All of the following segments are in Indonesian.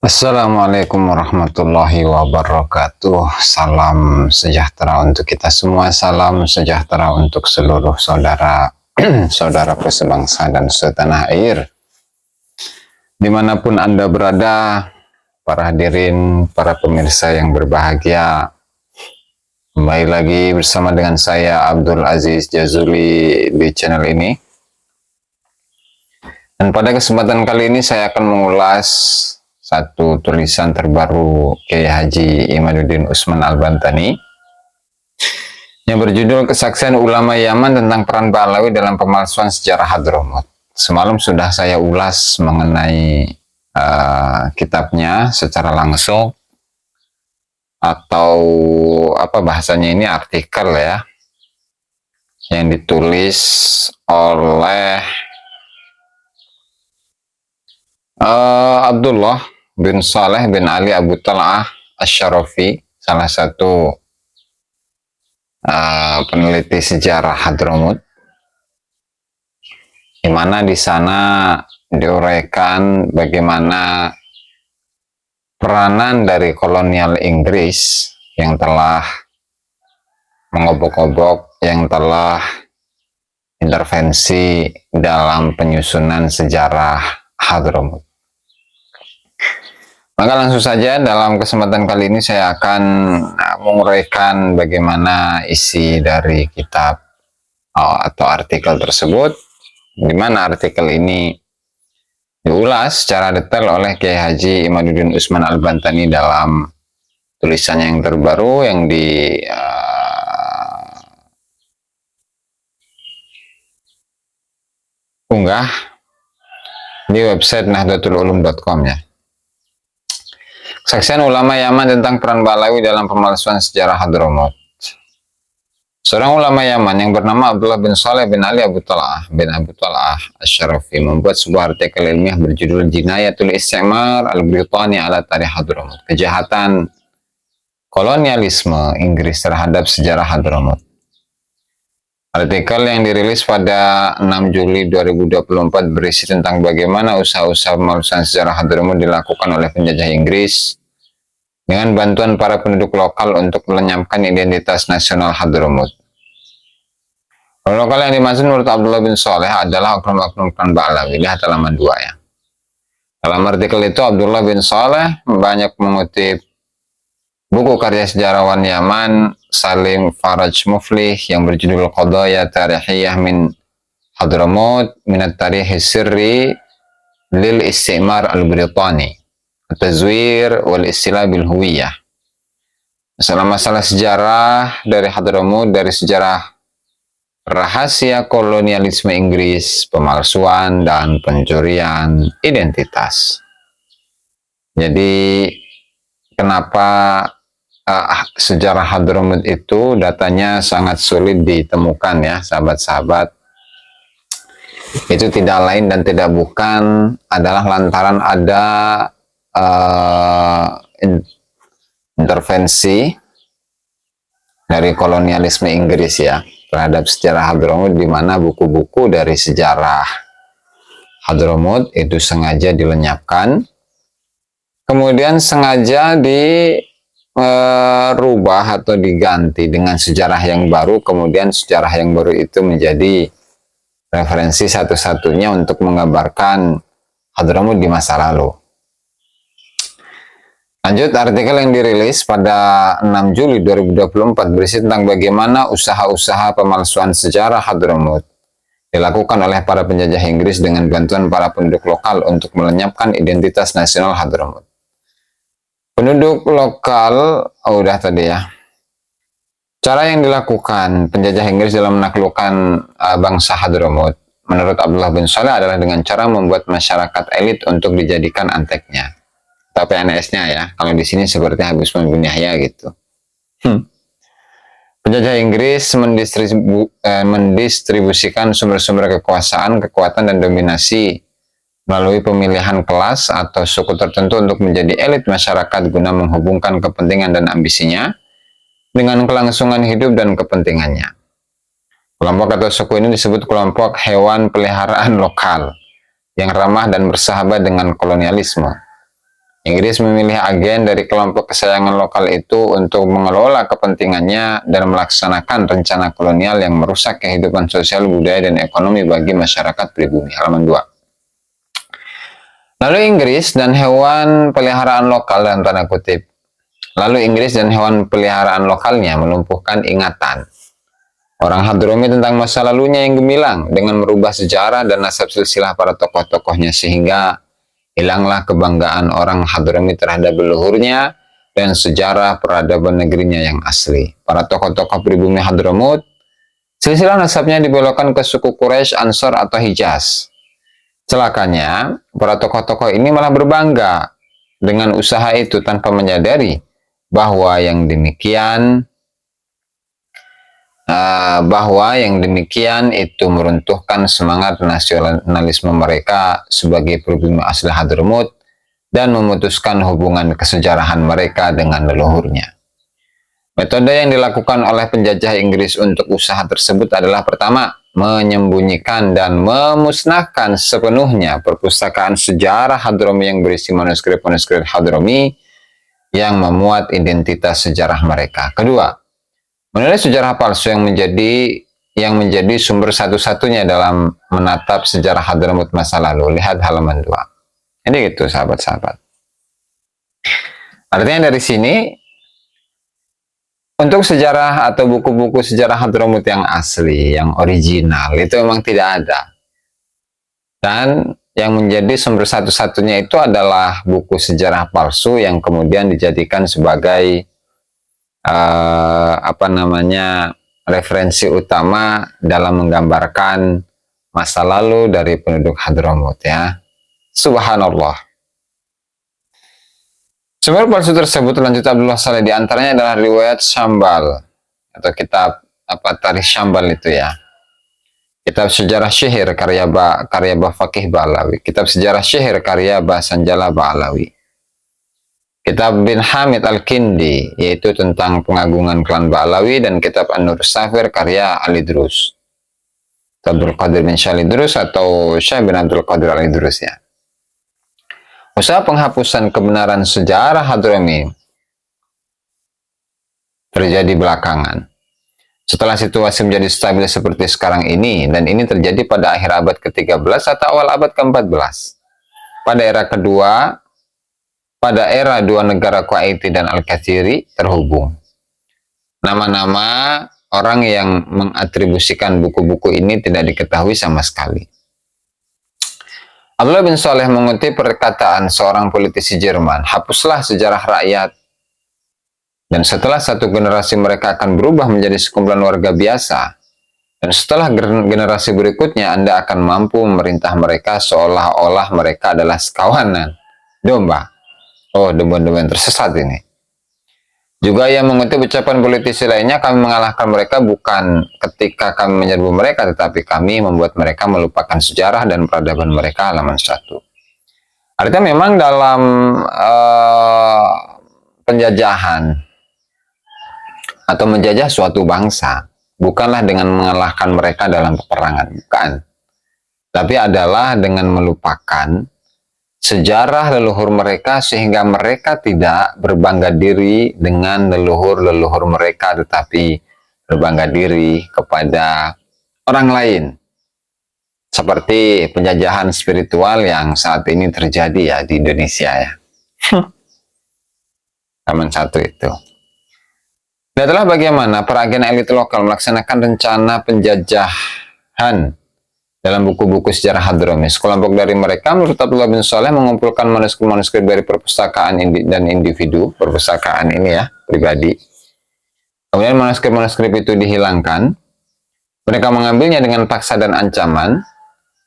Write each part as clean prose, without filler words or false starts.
Assalamualaikum warahmatullahi wabarakatuh. Salam sejahtera untuk kita semua. Salam sejahtera untuk seluruh saudara saudaraku sebangsa dan setanah air. Dimanapun Anda berada, para hadirin, para pemirsa yang berbahagia, kembali lagi bersama dengan saya Abdul Aziz Jazuli di channel ini. Dan pada kesempatan kali ini saya akan mengulas satu tulisan terbaru Kiai Haji Imaduddin Usman Al-Bantani yang berjudul Kesaksian Ulama Yaman tentang Peran Ba'alawi dalam Pemalsuan Sejarah Hadramut. Semalam sudah saya ulas mengenai kitabnya secara langsung, atau apa bahasanya ini, artikel ya, yang ditulis oleh Abdullah bin Saleh bin Ali Abu Tal'ah Asy-Syarafi, salah satu peneliti sejarah Hadramut, di mana di sana diuraikan bagaimana peranan dari kolonial Inggris yang telah mengobok-obok, yang telah intervensi dalam penyusunan sejarah Hadramut. Maka langsung saja dalam kesempatan kali ini saya akan menguraikan bagaimana isi dari kitab atau artikel tersebut, di mana artikel ini diulas secara detail oleh Kiai Haji Imaduddin Usman Al-Bantani dalam tulisannya yang terbaru yang diunggah di website nahdlatululum.com ya. Kesaksian Ulama Yaman tentang Peran Ba'alawi dalam Pemalsuan Sejarah Hadramut. Seorang ulama Yaman yang bernama Abdullah bin Saleh bin Ali Abu Tal'ah Asy-Syarafi membuat sebuah artikel ilmiah berjudul Jinayatul Istimar Al-Britani ala Tarikh Hadramut, kejahatan kolonialisme Inggris terhadap sejarah Hadramut. Artikel yang dirilis pada 6 Juli 2024 berisi tentang bagaimana usaha-usaha pemalsuan sejarah Hadramut dilakukan oleh penjajah Inggris dengan bantuan para penduduk lokal untuk melenyapkan identitas nasional Hadramut. Orang lokal yang dimaksud menurut Abdullah bin Saleh adalah oknum-oknum Peran Ba'alawi. Lihat halaman 2 ya. Dalam artikel itu Abdullah bin Saleh banyak mengutip buku karya sejarawan Yaman Salim Faraj Muflih yang berjudul Qadaya Tarihiyah min Hadramut minat Tarikh Sirri lil Istimar Al-Britani Tazwir wal Istilah bil Huwiyah. Masalah-masalah sejarah dari Hadramut, dari sejarah rahasia kolonialisme Inggris, pemalsuan dan pencurian identitas. Jadi kenapa sejarah Hadramut itu datanya sangat sulit ditemukan ya sahabat-sahabat? Itu tidak lain dan tidak bukan adalah lantaran ada intervensi dari kolonialisme Inggris ya terhadap sejarah Hadramut, di mana buku-buku dari sejarah Hadramut itu sengaja dilenyapkan, kemudian sengaja dirubah atau diganti dengan sejarah yang baru, kemudian sejarah yang baru itu menjadi referensi satu-satunya untuk menggambarkan Hadramut di masa lalu. Lanjut, artikel yang dirilis pada 6 Juli 2024 berisi tentang bagaimana usaha-usaha pemalsuan sejarah Hadramut dilakukan oleh para penjajah Inggris dengan bantuan para penduduk lokal untuk melenyapkan identitas nasional Hadramut. Penduduk lokal, udah tadi ya. Cara yang dilakukan penjajah Inggris dalam menaklukkan bangsa Hadramut menurut Abdullah bin Saleh adalah dengan cara membuat masyarakat elit untuk dijadikan anteknya. Atau PNS-nya ya, kalau di sini seperti Habib Usman bin Yahya gitu. Penjajah Inggris mendistribusikan sumber-sumber kekuasaan, kekuatan, dan dominasi melalui pemilihan kelas atau suku tertentu untuk menjadi elit masyarakat guna menghubungkan kepentingan dan ambisinya dengan kelangsungan hidup dan kepentingannya. Kelompok atau suku ini disebut kelompok hewan peliharaan lokal yang ramah dan bersahabat dengan kolonialisme. Inggris memilih agen dari kelompok kesayangan lokal itu untuk mengelola kepentingannya dan melaksanakan rencana kolonial yang merusak kehidupan sosial, budaya, dan ekonomi bagi masyarakat pribumi. Halaman 2. Lalu Inggris dan hewan peliharaan lokal dalam tanda kutip. Lalu Inggris dan hewan peliharaan lokalnya melumpuhkan ingatan orang Hadromi tentang masa lalunya yang gemilang dengan merubah sejarah dan nasab silsilah para tokoh-tokohnya, sehingga hilanglah kebanggaan orang Hadromi terhadap leluhurnya dan sejarah peradaban negerinya yang asli. Para tokoh-tokoh pribumi Hadramut, silsilah nasabnya dibelokkan ke suku Quraisy, Ansor, atau Hijaz. Celakanya, para tokoh-tokoh ini malah berbangga dengan usaha itu tanpa menyadari bahwa yang demikian itu meruntuhkan semangat nasionalisme mereka sebagai pribumi asli Hadramut dan memutuskan hubungan kesejarahan mereka dengan leluhurnya. Metode yang dilakukan oleh penjajah Inggris untuk usaha tersebut adalah: pertama, menyembunyikan dan memusnahkan sepenuhnya perpustakaan sejarah Hadromi yang berisi manuskrip-manuskrip Hadromi yang memuat identitas sejarah mereka. Kedua, menulis sejarah palsu yang menjadi sumber satu-satunya dalam menatap sejarah Hadramut masa lalu. Lihat halaman 2. Jadi gitu, sahabat-sahabat. Artinya dari sini, untuk sejarah atau buku-buku sejarah Hadramut yang asli, yang original, itu memang tidak ada. Dan yang menjadi sumber satu-satunya itu adalah buku sejarah palsu yang kemudian dijadikan sebagai referensi utama dalam menggambarkan masa lalu dari penduduk Hadramut, ya. Subhanallah. Sumber palsu tersebut, lanjut Abdullah Saleh, diantaranya adalah riwayat Syambal atau kitab Tarikh Syambal itu, ya. Kitab Sejarah Syihir karya Fakih Ba'alawi, Kitab Sejarah Syihir karya Sanjala Ba'alawi, Kitab bin Hamid Al-Kindi yaitu tentang pengagungan klan Ba'alawi, dan Kitab An-Nur Safir karya Al-Idrus, Abdul Qadir bin Syah Al-Idrus atau Syekh bin Abdul Qadir Al-Idrus, ya. Usaha penghapusan kebenaran sejarah Hadromi terjadi belakangan, setelah situasi menjadi stabil seperti sekarang ini, dan ini terjadi pada akhir abad ke-13 atau awal abad ke-14. Pada era dua negara Kuwaiti dan Al-Kathiri terhubung. Nama-nama orang yang mengatribusikan buku-buku ini tidak diketahui sama sekali. Abdullah bin Saleh mengutip perkataan seorang politisi Jerman, hapuslah sejarah rakyat, dan setelah satu generasi mereka akan berubah menjadi sekumpulan warga biasa, dan setelah generasi berikutnya Anda akan mampu memerintah mereka seolah-olah mereka adalah sekawanan domba. Oh, domba-domba yang tersesat ini. Juga ia mengutip ucapan politisi lainnya, kami mengalahkan mereka bukan ketika kami menyerbu mereka, tetapi kami membuat mereka melupakan sejarah dan peradaban mereka. Halaman 1. Artinya memang dalam penjajahan atau menjajah suatu bangsa, bukanlah dengan mengalahkan mereka dalam peperangan, bukan. Tapi adalah dengan melupakan sejarah leluhur mereka, sehingga mereka tidak berbangga diri dengan leluhur-leluhur mereka, tetapi berbangga diri kepada orang lain. Seperti penjajahan spiritual yang saat ini terjadi, ya, di Indonesia, ya. Halaman 1 itu. Adalah bagaimana para agen elit lokal melaksanakan rencana penjajahan dalam buku-buku sejarah Hadromi. Sekelompok dari mereka, menurut Abdullah bin Saleh, mengumpulkan manuskrip-manuskrip dari perpustakaan dan individu, perpustakaan ini, ya, pribadi. Kemudian manuskrip-manuskrip itu dihilangkan. Mereka mengambilnya dengan paksa dan ancaman.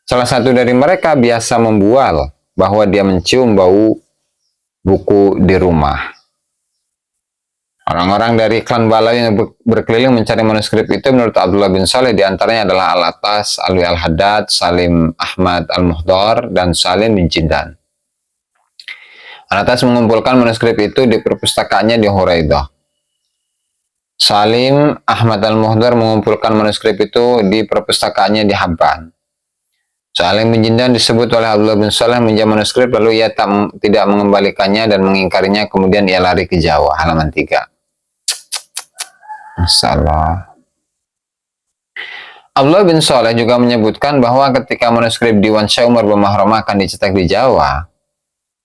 Salah satu dari mereka biasa membual bahwa dia mencium bau buku di rumah. Orang-orang dari klan Ba'alawi yang berkeliling mencari manuskrip itu, menurut Abdullah bin Saleh, diantaranya adalah Al-Atas, Alwi Al-Haddad, Salim Ahmad Al-Muhdar, dan Salim bin Jindan. Al-Atas mengumpulkan manuskrip itu di perpustakaannya di Huraidah. Salim Ahmad Al-Muhdar mengumpulkan manuskrip itu di perpustakaannya di Habban. Soal yang menjindan disebut oleh Abdullah bin Saleh meminjam manuskrip lalu ia tidak mengembalikannya dan mengingkarinya, kemudian ia lari ke Jawa. Halaman 3. Masalah. Abdullah bin Saleh juga menyebutkan bahwa ketika manuskrip Diwan Syekh Umar bin Mahramah akan dicetak di Jawa,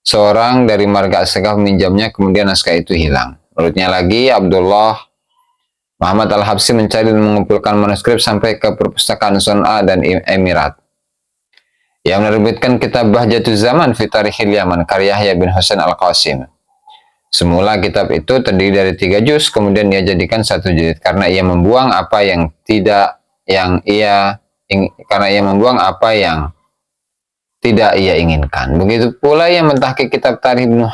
seorang dari marga As-Sakaf meminjamnya, kemudian naskah itu hilang. Menurutnya lagi, Abdullah Muhammad Al-Habsyi mencari dan mengumpulkan manuskrip sampai ke perpustakaan Son'a dan Emirat. Ia menerbitkan kitab Bahjatuz Zaman fi Tarikhil Yaman karya Yahya bin Husain Al-Qasim. Semula kitab itu terdiri dari 3 juz, kemudian ia jadikan 1 jilid karena ia membuang apa yang tidak ia inginkan. Begitu pula ia mentahqiq kitab Tarikh Ibnu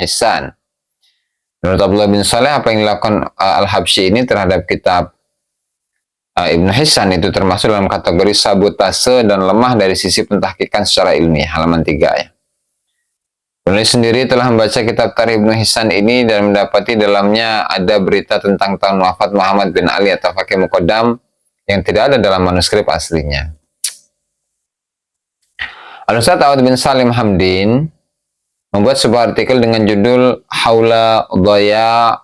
Hissan. Menurut Abdullah bin Saleh, apa yang dilakukan Al-Habsyi ini terhadap kitab Ibnu Hissan itu termasuk dalam kategori sabotase dan lemah dari sisi pentahqiqan secara ilmiah. Halaman 3 ya. Penulis sendiri telah membaca kitab Tarikh Ibnu Hissan ini dan mendapati dalamnya ada berita tentang tahun wafat Muhammad bin Ali atau Fakih Muqaddam yang tidak ada dalam manuskrip aslinya. Al-Ustadz Awad bin Salim Hamdin membuat sebuah artikel dengan judul Haula Dhaya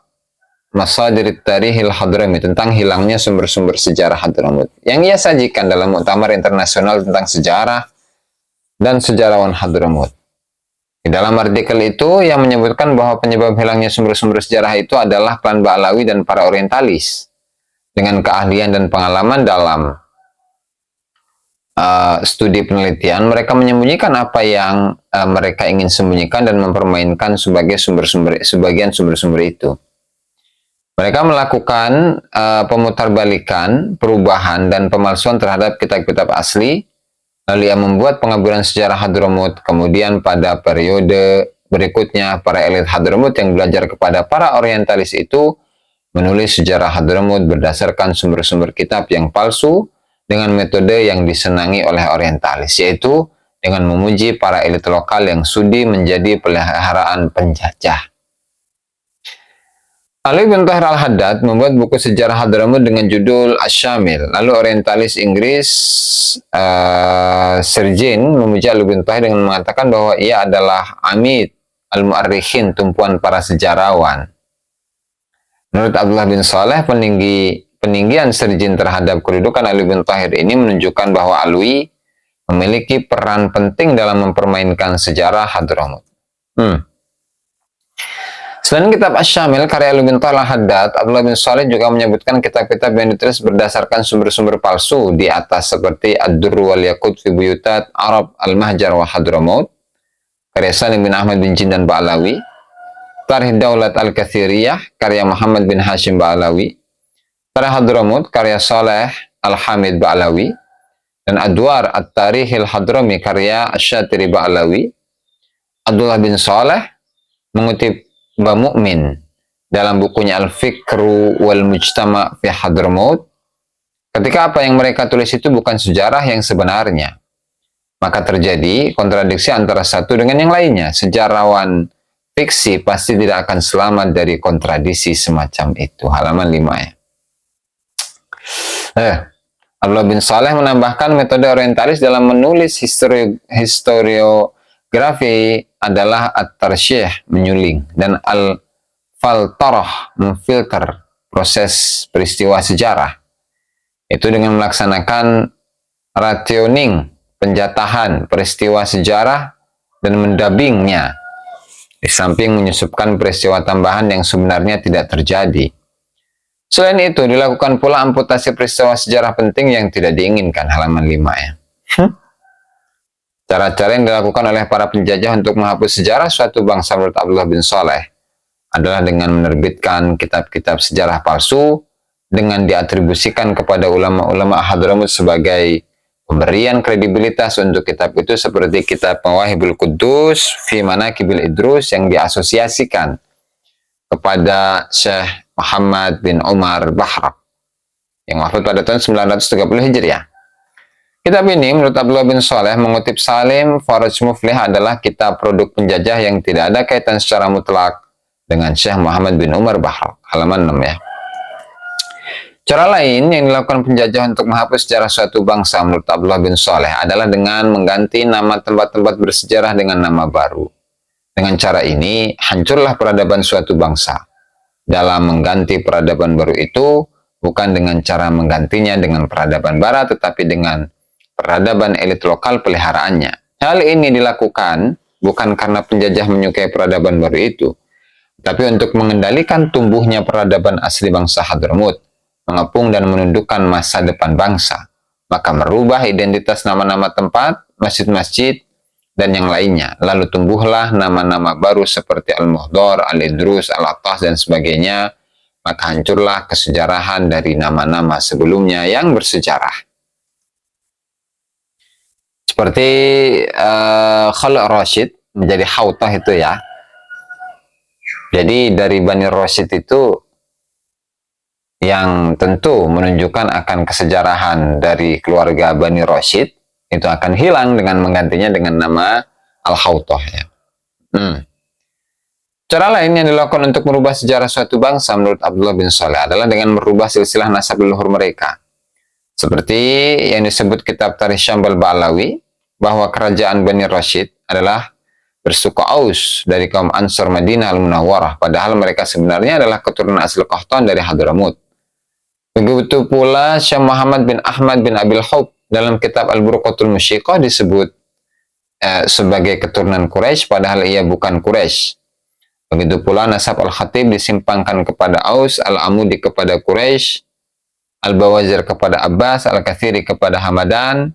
Masadir Tarikhil Hadrami tentang hilangnya sumber-sumber sejarah Hadramut yang ia sajikan dalam muktamar internasional tentang sejarah dan sejarawan Hadramut. Di dalam artikel itu yang menyebutkan bahwa penyebab hilangnya sumber-sumber sejarah itu adalah klan Ba'alawi dan para orientalis dengan keahlian dan pengalaman dalam studi penelitian. Mereka menyembunyikan apa yang mereka ingin sembunyikan dan mempermainkan sebagian sumber-sumber itu. Mereka melakukan pemutarbalikan, perubahan, dan pemalsuan terhadap kitab-kitab asli. Lalu ia membuat pengaburan sejarah Hadramut. Kemudian pada periode berikutnya, para elit Hadramut yang belajar kepada para orientalis itu menulis sejarah Hadramut berdasarkan sumber-sumber kitab yang palsu dengan metode yang disenangi oleh orientalis, yaitu dengan memuji para elit lokal yang sudi menjadi peliharaan penjajah. Ali bin Tahir Al-Haddad membuat buku sejarah Hadramut dengan judul Asy-Syamil. Lalu orientalis Inggris Serjean memuji Ali bin Tahir dengan mengatakan bahwa ia adalah Amid al-Mu'arrikhin, tumpuan para sejarawan. Menurut Abdullah bin Saleh, peninggian Serjean terhadap kedudukan Ali bin Tahir ini menunjukkan bahwa Alwi memiliki peran penting dalam mempermainkan sejarah Hadramut. Selain kitab Asy-Syamil karya Ali bin Tahir Al-Haddad, Abdullah bin Saleh juga menyebutkan kitab-kitab yang ditulis berdasarkan sumber-sumber palsu di atas seperti Ad-Durr wal Yaqut fi Buyutat Arab Al-Mahjar wa Hadramut karya Salim bin Ahmad bin Jindan Ba'alawi, Tarikh Daulat Al-Kathiriyah karya Muhammad bin Hashim Ba'alawi, Tarikh Hadramut karya Saleh Al-Hamid Ba'alawi, dan Adwar At-Tarikhil Hadrami karya Asy-Syatiri Ba'alawi. Abdullah bin Saleh mengutip Mbah Mukmin dalam bukunya Al-Fikru wal Mujtama fi Hadramut, ketika apa yang mereka tulis itu bukan sejarah yang sebenarnya, maka terjadi kontradiksi antara satu dengan yang lainnya. Sejarawan fiksi pasti tidak akan selamat dari kontradiksi semacam itu. Halaman 5 ya. Abdullah bin Saleh menambahkan metode orientalis dalam menulis historiografi adalah at-tarsyih, menyuling, dan al-faltarah, memfilter proses peristiwa sejarah. Itu dengan melaksanakan rationing, penjatahan peristiwa sejarah dan mendubbingnya, di samping menyusupkan peristiwa tambahan yang sebenarnya tidak terjadi. Selain itu, dilakukan pula amputasi peristiwa sejarah penting yang tidak diinginkan. Halaman 5 ya. Cara-cara yang dilakukan oleh para penjajah untuk menghapus sejarah suatu bangsa menurut Abdullah bin Saleh adalah dengan menerbitkan kitab-kitab sejarah palsu dengan diatribusikan kepada ulama-ulama Hadramut sebagai pemberian kredibilitas untuk kitab itu, seperti kitab Mawahibul Quddus fi Manaqibil Idrus yang diasosiasikan kepada Syekh Muhammad bin Umar Bahrak yang wafat pada tahun 930 Hijriah. Kitab ini menurut Abdullah bin Saleh mengutip Salim Faraj Muflih adalah kitab produk penjajah yang tidak ada kaitan secara mutlak dengan Syekh Muhammad bin Umar Bahrak. Halaman 6 ya. Cara lain yang dilakukan penjajah untuk menghapus sejarah suatu bangsa menurut Abdullah bin Saleh adalah dengan mengganti nama tempat-tempat bersejarah dengan nama baru. Dengan cara ini, hancurlah peradaban suatu bangsa. Dalam mengganti peradaban baru itu, bukan dengan cara menggantinya dengan peradaban barat, tetapi dengan peradaban elit lokal peliharaannya. Hal ini dilakukan bukan karena penjajah menyukai peradaban baru itu, tapi untuk mengendalikan tumbuhnya peradaban asli bangsa Hadramut, mengepung dan menundukkan masa depan bangsa, maka merubah identitas nama-nama tempat, masjid-masjid, dan yang lainnya. Lalu tumbuhlah nama-nama baru seperti Al-Muhdar, Al-Idrus, Al-Attas, dan sebagainya. Maka hancurlah kesejarahan dari nama-nama sebelumnya yang bersejarah. Seperti Khalid Rashid menjadi Hautah itu ya. Jadi dari Bani Rashid itu yang tentu menunjukkan akan kesejarahan dari keluarga Bani Rashid itu akan hilang dengan menggantinya dengan nama Al-Hautah ya. Cara lain yang dilakukan untuk merubah sejarah suatu bangsa menurut Abdullah bin Saleh adalah dengan merubah silsilah nasab leluhur mereka. Seperti yang disebut kitab Tarikh Syambal Ba'alawi, bahwa kerajaan Bani Rashid adalah bersuku Aus dari kaum Ansar Madinah Al-Munawwarah, padahal mereka sebenarnya adalah keturunan asli Qahtan dari Hadramut. Begitu pula Syekh Muhammad bin Ahmad bin Abil Hub dalam kitab Al-Burqatul Musyiqah disebut sebagai keturunan Quraisy, padahal ia bukan Quraisy. Begitu pula nasab Al-Khatib disimpangkan kepada Aus, Al-Amudi kepada Quraisy, Al-Bawazir kepada Abbas, Al-Kathiri kepada Hamadan,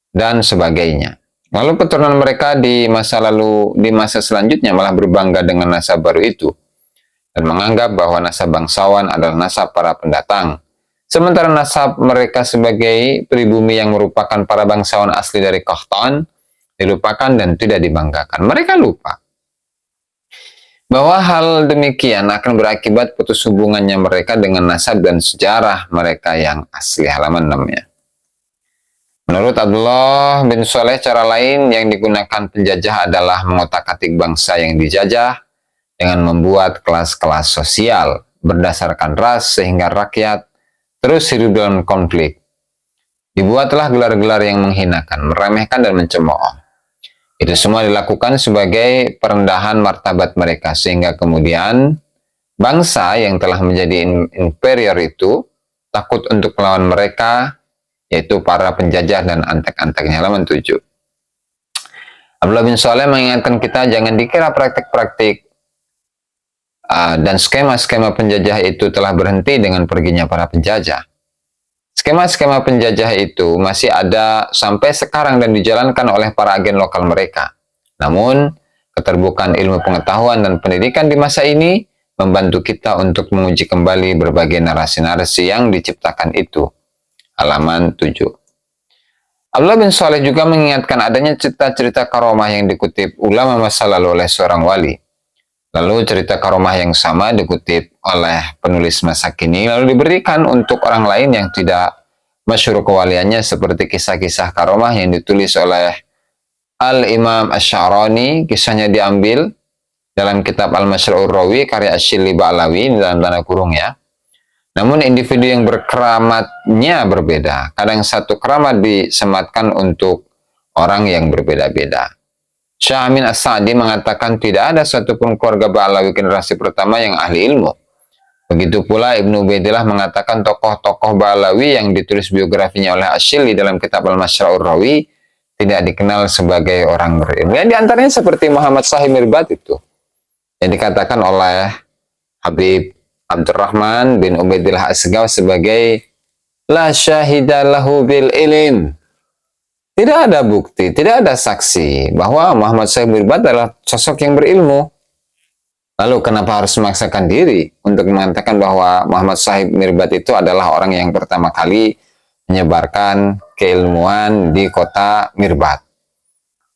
dan sebagainya. Lalu keturunan mereka di masa selanjutnya malah berbangga dengan nasab baru itu dan menganggap bahwa nasab bangsawan adalah nasab para pendatang. Sementara nasab mereka sebagai pribumi yang merupakan para bangsawan asli dari Qahtan dilupakan dan tidak dibanggakan. Mereka lupa bahwa hal demikian akan berakibat putus hubungannya mereka dengan nasab dan sejarah mereka yang asli. Halaman 6-nya. Menurut Abdullah bin Saleh, cara lain yang digunakan penjajah adalah mengotak-atik bangsa yang dijajah dengan membuat kelas-kelas sosial berdasarkan ras sehingga rakyat terus hidup dalam konflik. Dibuatlah gelar-gelar yang menghinakan, meremehkan, dan mencemooh. Itu semua dilakukan sebagai perendahan martabat mereka, sehingga kemudian bangsa yang telah menjadi inferior itu takut untuk melawan mereka, yaitu para penjajah dan antek-anteknya. Halaman 7. Abdullah bin Saleh mengingatkan kita jangan dikira praktik-praktik dan skema-skema penjajah itu telah berhenti dengan perginya para penjajah. Skema-skema penjajah itu masih ada sampai sekarang dan dijalankan oleh para agen lokal mereka. Namun, keterbukaan ilmu pengetahuan dan pendidikan di masa ini membantu kita untuk menguji kembali berbagai narasi-narasi yang diciptakan itu. Halaman 7. Abdullah bin Saleh juga mengingatkan adanya cerita-cerita karomah yang dikutip ulama masa lalu oleh seorang wali. Lalu cerita karomah yang sama dikutip oleh penulis masa kini, lalu diberikan untuk orang lain yang tidak masyhur kewaliannya, seperti kisah-kisah karomah yang ditulis oleh Al-Imam Asy-Sya'rani. Kisahnya diambil dalam kitab Al-Masyra'ur Rawi karya Asy-Syibli Ba'alawi, dalam tanda kurung ya. Namun individu yang berkeramatnya berbeda. Kadang satu keramat disematkan untuk orang yang berbeda-beda. Syekh Amin As-Sa'di mengatakan tidak ada satupun keluarga Ba'alawi generasi pertama yang ahli ilmu. Begitu pula Ibnu Ubaidillah mengatakan tokoh-tokoh Ba'alawi yang ditulis biografinya oleh Asy-Syibli dalam kitab Al-Masyra'ur Rawi tidak dikenal sebagai orang berilmu. Yang diantaranya seperti Muhammad Sahib Mirbat itu, yang dikatakan oleh Habib Abdurrahman bin Ubaidillah Asgaw sebagai la syahida lahu bil ilm. Tidak ada bukti, tidak ada saksi bahwa Muhammad Sahib Mirbat adalah sosok yang berilmu. Lalu kenapa harus memaksakan diri untuk mengatakan bahwa Muhammad Sahib Mirbat itu adalah orang yang pertama kali menyebarkan keilmuan di kota Mirbat?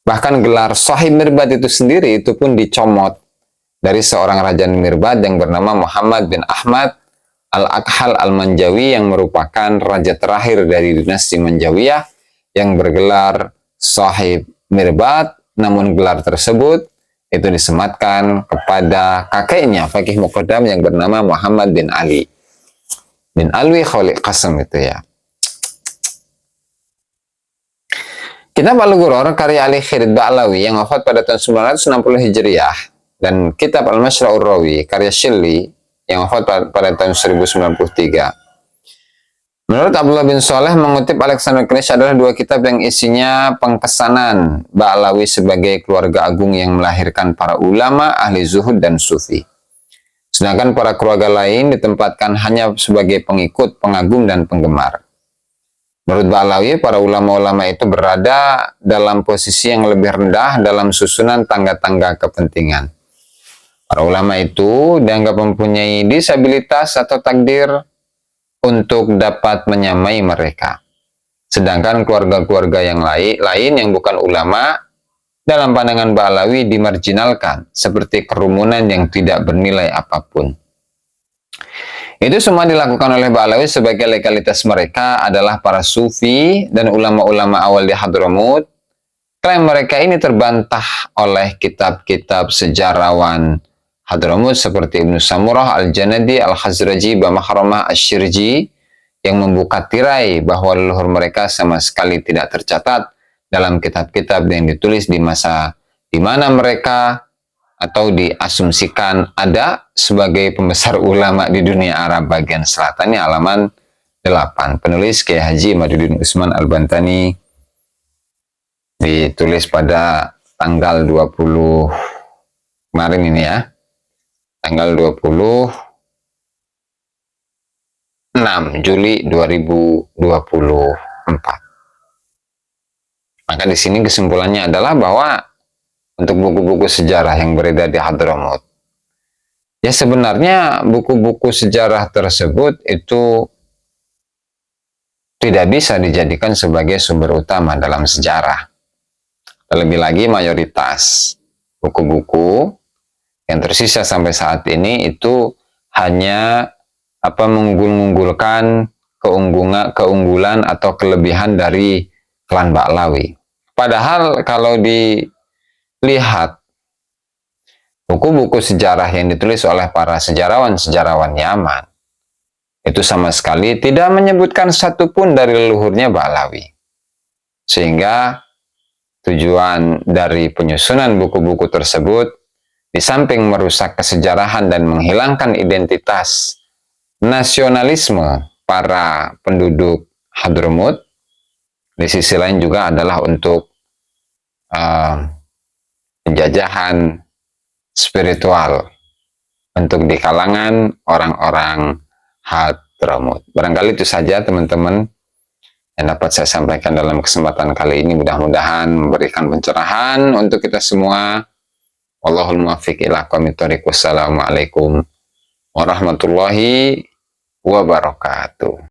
Bahkan gelar Sahib Mirbat itu sendiri itu pun dicomot dari seorang raja Mirbat yang bernama Muhammad bin Ahmad Al-Akhal Al-Manjawi, yang merupakan raja terakhir dari dinasti Manjawiyah yang bergelar Sahib Mirbat. Namun gelar tersebut itu disematkan kepada kakeknya, Faqih Muqaddam yang bernama Muhammad bin Ali. bin Alwi Khaliq Qasem itu ya. Kitab Al-Ghurur karya Ali Khalid Ba'lawi yang wafat pada tahun 960 Hijriah dan kitab Al-Mashra'ur Rawi karya Shilli yang wafat pada tahun 1093. Menurut Abdullah bin Saleh, mengutip Alexander Krish adalah dua kitab yang isinya pengkesanan Ba'lawi sebagai keluarga agung yang melahirkan para ulama, ahli zuhud dan sufi. Sedangkan para keluarga lain ditempatkan hanya sebagai pengikut, pengagum dan penggemar. Menurut Ba'lawi, para ulama-ulama itu berada dalam posisi yang lebih rendah dalam susunan tangga-tangga kepentingan. Para ulama itu dianggap mempunyai disabilitas atau takdir untuk dapat menyamai mereka. Sedangkan keluarga-keluarga yang lain yang bukan ulama, dalam pandangan Ba'lawi dimarginalkan, seperti kerumunan yang tidak bernilai apapun. Itu semua dilakukan oleh Ba'lawi sebagai legalitas mereka adalah para sufi dan ulama-ulama awal di Hadramut. Klaim mereka ini terbantah oleh kitab-kitab sejarawan Hadramut seperti Ibnu Samurah, Al-Janadi, Al-Khazraji, Bamahramah, Asy-Syirji yang membuka tirai bahwa leluhur mereka sama sekali tidak tercatat dalam kitab-kitab yang ditulis di masa di mana mereka atau diasumsikan ada sebagai pembesar ulama di dunia Arab bagian selatan. Ini halaman 8. Penulis Kiai Haji Imaduddin Utsman Al-Bantani, ditulis pada tanggal 20 kemarin ini ya. Tanggal 26 Juli 2024. Maka di sini kesimpulannya adalah bahwa untuk buku-buku sejarah yang beredar di Hadramut, ya sebenarnya buku-buku sejarah tersebut itu tidak bisa dijadikan sebagai sumber utama dalam sejarah. Terlebih lagi mayoritas buku-buku yang tersisa sampai saat ini itu hanya mengunggulkan keunggulan atau kelebihan dari klan Ba'lawi. Padahal kalau dilihat buku-buku sejarah yang ditulis oleh para sejarawan-sejarawan Yaman, itu sama sekali tidak menyebutkan satupun dari leluhurnya Ba'lawi. Sehingga tujuan dari penyusunan buku-buku tersebut, di samping merusak kesejarahan dan menghilangkan identitas nasionalisme para penduduk Hadramut, di sisi lain juga adalah untuk penjajahan spiritual untuk di kalangan orang-orang Hadramut. Barangkali itu saja teman-teman yang dapat saya sampaikan dalam kesempatan kali ini. Mudah-mudahan memberikan pencerahan untuk kita semua. Wallahul muwaffiq ila aqwamit thoriq. Wassalamualaikum warahmatullahi wabarakatuh.